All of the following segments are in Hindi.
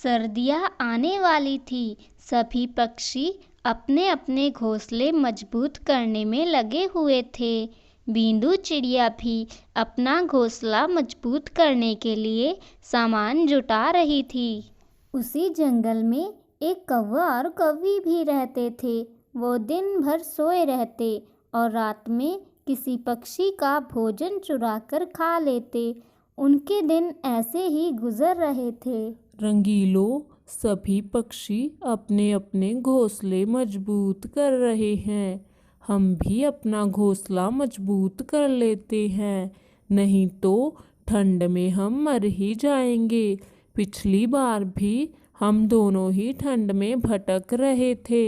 सर्दियाँ आने वाली थी। सभी पक्षी अपने अपने घोंसले मजबूत करने में लगे हुए थे। बींदू चिड़िया भी अपना घोंसला मजबूत करने के लिए सामान जुटा रही थी। उसी जंगल में एक कौवा और कौवी भी रहते थे। वो दिन भर सोए रहते और रात में किसी पक्षी का भोजन चुराकर खा लेते। उनके दिन ऐसे ही गुजर रहे थे। रंगीलों, सभी पक्षी अपने अपने घोंसले मजबूत कर रहे हैं। हम भी अपना घोंसला मजबूत कर लेते हैं, नहीं तो ठंड में हम मर ही जाएंगे। पिछली बार भी हम दोनों ही ठंड में भटक रहे थे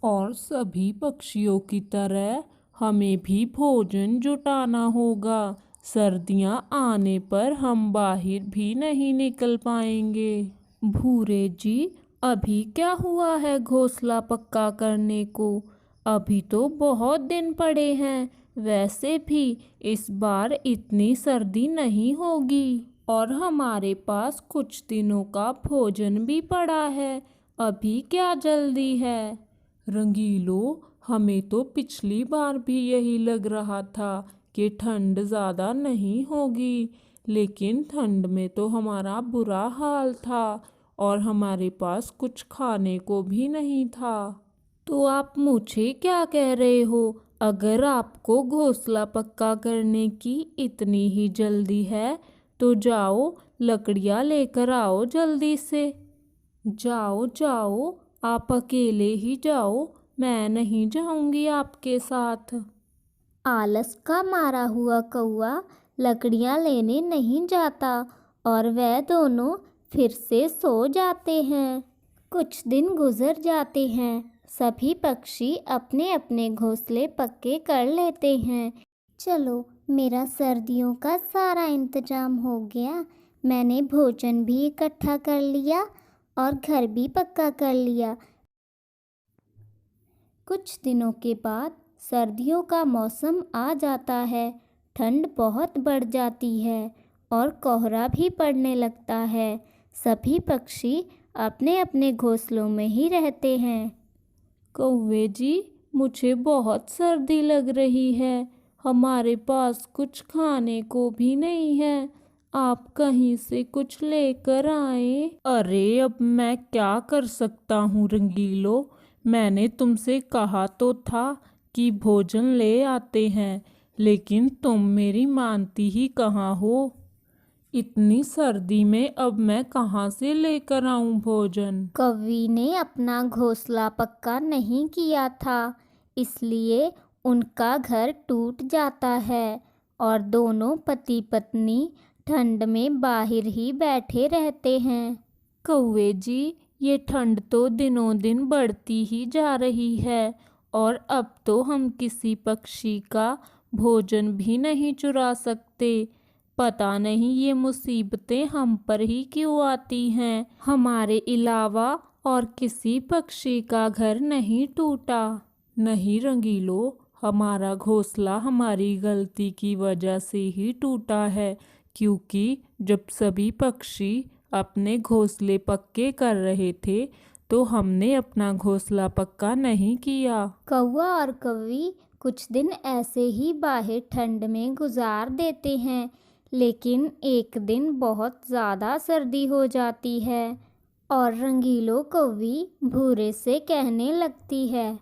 और सभी पक्षियों की तरह हमें भी भोजन जुटाना होगा। सर्दियाँ आने पर हम बाहर भी नहीं निकल पाएंगे। भूरे जी, अभी क्या हुआ है घोंसला पक्का करने को? अभी तो बहुत दिन पड़े हैं। वैसे भी इस बार इतनी सर्दी नहीं होगी और हमारे पास कुछ दिनों का भोजन भी पड़ा है। अभी क्या जल्दी है? रंगीलो, हमें तो पिछली बार भी यही लग रहा था कि ठंड ज़्यादा नहीं होगी, लेकिन ठंड में तो हमारा बुरा हाल था और हमारे पास कुछ खाने को भी नहीं था। तो आप मुझे क्या कह रहे हो? अगर आपको घोंसला पक्का करने की इतनी ही जल्दी है तो जाओ, लकड़ियाँ लेकर आओ जल्दी से। जाओ जाओ, आप अकेले ही जाओ, मैं नहीं जाऊंगी आपके साथ। आलस का मारा हुआ कौवा लकड़ियाँ लेने नहीं जाता और वह दोनों फिर से सो जाते हैं। कुछ दिन गुजर जाते हैं। सभी पक्षी अपने अपने घोंसले पक्के कर लेते हैं। चलो, मेरा सर्दियों का सारा इंतजाम हो गया। मैंने भोजन भी इकट्ठा कर लिया और घर भी पक्का कर लिया। कुछ दिनों के बाद सर्दियों का मौसम आ जाता है। ठंड बहुत बढ़ जाती है और कोहरा भी पड़ने लगता है। सभी पक्षी अपने अपने घोंसलों में ही रहते हैं। कौवे जी, मुझे बहुत सर्दी लग रही है। हमारे पास कुछ खाने को भी नहीं है। आप कहीं से कुछ लेकर आए। अरे, अब मैं क्या कर सकता हूँ रंगीलो? मैंने तुमसे कहा तो था कि भोजन ले आते हैं, लेकिन तुम मेरी मानती ही कहाँ हो। इतनी सर्दी में अब मैं कहाँ से लेकर आऊँ भोजन? कौवी ने अपना घोंसला पक्का नहीं किया था, इसलिए उनका घर टूट जाता है और दोनों पति पत्नी ठंड में बाहर ही बैठे रहते हैं। कौवे जी, ये ठंड तो दिनों दिन बढ़ती ही जा रही है और अब तो हम किसी पक्षी का भोजन भी नहीं चुरा सकते। पता नहीं ये मुसीबतें हम पर ही क्यों आती हैं। हमारे अलावा और किसी पक्षी का घर नहीं टूटा। नहीं रंगीलो, हमारा घोंसला हमारी गलती की वजह से ही टूटा है, क्योंकि जब सभी पक्षी अपने घोंसले पक्के कर रहे थे तो हमने अपना घोंसला पक्का नहीं किया। कौवा और कौवी कुछ दिन ऐसे ही बाहर ठंड में गुजार देते हैं, लेकिन एक दिन बहुत ज़्यादा सर्दी हो जाती है और रंगीलो कौवी भूरे से कहने लगती है।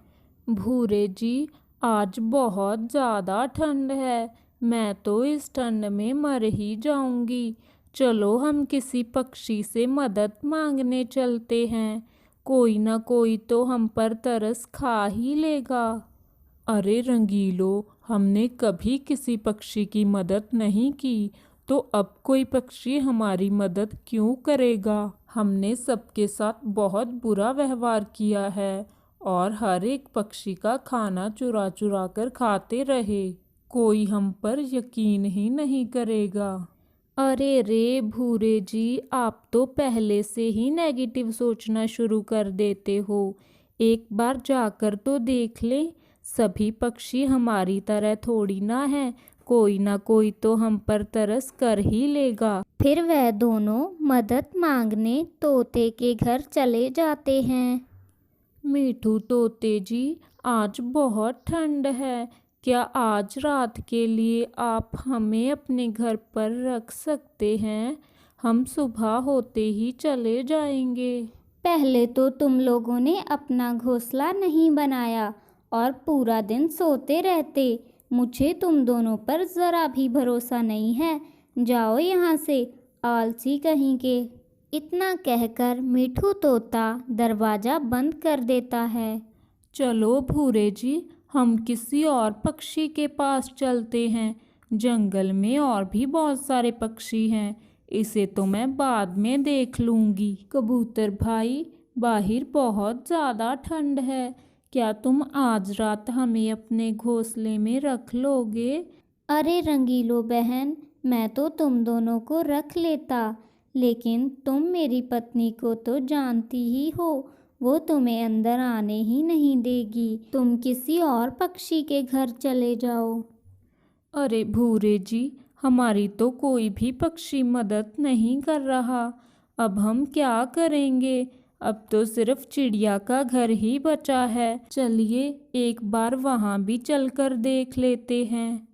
भूरे जी, आज बहुत ज़्यादा ठंड है। मैं तो इस ठंड में मर ही जाऊंगी। चलो, हम किसी पक्षी से मदद मांगने चलते हैं। कोई ना कोई तो हम पर तरस खा ही लेगा। अरे रंगीलो, हमने कभी किसी पक्षी की मदद नहीं की, तो अब कोई पक्षी हमारी मदद क्यों करेगा? हमने सबके साथ बहुत बुरा व्यवहार किया है और हर एक पक्षी का खाना चुरा चुरा कर खाते रहे। कोई हम पर यकीन ही नहीं करेगा। अरे रे भूरे जी, आप तो पहले से ही नेगेटिव सोचना शुरू कर देते हो। एक बार जाकर तो देख लें। सभी पक्षी हमारी तरह थोड़ी ना हैं। कोई ना कोई तो हम पर तरस कर ही लेगा। फिर वह दोनों मदद मांगने तोते के घर चले जाते हैं। मीठू तोते जी, आज बहुत ठंड है, क्या आज रात के लिए आप हमें अपने घर पर रख सकते हैं? हम सुबह होते ही चले जाएंगे। पहले तो तुम लोगों ने अपना घोंसला नहीं बनाया और पूरा दिन सोते रहते। मुझे तुम दोनों पर ज़रा भी भरोसा नहीं है। जाओ यहाँ से, आलसी कहीं के। इतना कहकर मिठू तोता दरवाज़ा बंद कर देता है। चलो भूरे जी, हम किसी और पक्षी के पास चलते हैं। जंगल में और भी बहुत सारे पक्षी हैं, इसे तो मैं बाद में देख लूँगी। कबूतर भाई, बाहर बहुत ज़्यादा ठंड है, क्या तुम आज रात हमें अपने घोंसले में रख लोगे? अरे रंगीलो बहन, मैं तो तुम दोनों को रख लेता, लेकिन तुम मेरी पत्नी को तो जानती ही हो, वो तुम्हें अंदर आने ही नहीं देगी। तुम किसी और पक्षी के घर चले जाओ। अरे भूरे जी, हमारी तो कोई भी पक्षी मदद नहीं कर रहा, अब हम क्या करेंगे? अब तो सिर्फ चिड़िया का घर ही बचा है। चलिए एक बार वहाँ भी चलकर देख लेते हैं।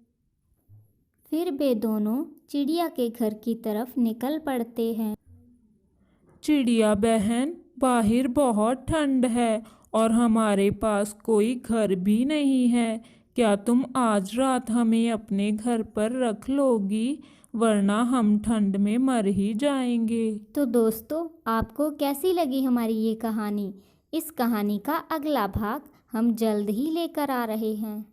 फिर वे दोनों चिड़िया के घर की तरफ निकल पड़ते हैं। चिड़िया बहन, बाहर बहुत ठंड है और हमारे पास कोई घर भी नहीं है, क्या तुम आज रात हमें अपने घर पर रख लोगी? वरना हम ठंड में मर ही जाएंगे। तो दोस्तों, आपको कैसी लगी हमारी ये कहानी? इस कहानी का अगला भाग हम जल्द ही लेकर आ रहे हैं।